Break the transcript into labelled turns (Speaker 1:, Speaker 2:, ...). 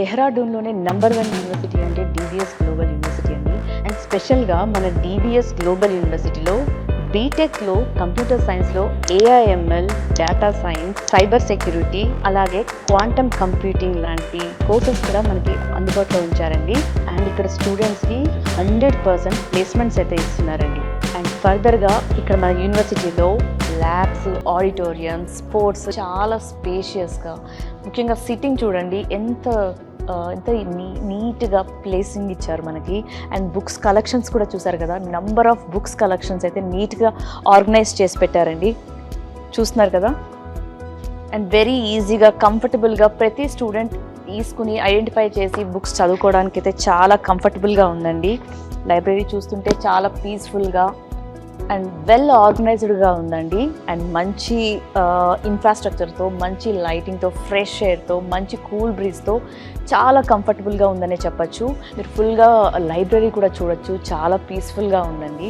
Speaker 1: డెహ్రాడూన్లోనే number 1 university అంటే DVS global university అండి. And స్పెషల్గా మన డివిఎస్ గ్లోబల్ యూనివర్సిటీలో బీటెక్లో కంప్యూటర్ సైన్స్లో AIML, data science, cyber security, అలాగే క్వాంటమ్ కంప్యూటింగ్ లాంటి కోర్సెస్ కూడా మనకి అందుబాటులో ఉంచారండి. అండ్ ఇక్కడ స్టూడెంట్స్కి 100% ప్లేస్మెంట్స్ అయితే ఇస్తున్నారండి. అండ్ ఫర్దర్గా ఇక్కడ మన యూనివర్సిటీలో ల్యాబ్స్, ఆడిటోరియం, స్పోర్ట్స్ చాలా స్పేషియస్గా, ముఖ్యంగా సిట్టింగ్ చూడండి ఎంత నీట్గా ప్లేసింగ్ ఇచ్చారు మనకి. అండ్ బుక్స్ కలెక్షన్స్ కూడా చూసారు కదా, నంబర్ ఆఫ్ బుక్స్ కలెక్షన్స్ అయితే నీట్గా ఆర్గనైజ్ చేసి పెట్టారండి, చూస్తున్నారు కదా. అండ్ వెరీ ఈజీగా, కంఫర్టబుల్గా ప్రతి స్టూడెంట్ తీసుకుని ఐడెంటిఫై చేసి బుక్స్ చదువుకోవడానికి అయితే చాలా కంఫర్టబుల్గా ఉందండి. లైబ్రరీ చూస్తుంటే చాలా పీస్ఫుల్గా అండ్ వెల్ ఆర్గనైజ్డ్గా ఉందండి. అండ్ మంచి ఇన్ఫ్రాస్ట్రక్చర్తో, మంచి లైటింగ్తో, ఫ్రెష్ ఎయిర్తో, మంచి కూల్ బ్రీజ్తో చాలా కంఫర్టబుల్గా ఉందనే చెప్పచ్చు. మీరు ఫుల్గా లైబ్రరీ కూడా చూడొచ్చు, చాలా పీస్ఫుల్గా ఉందండి.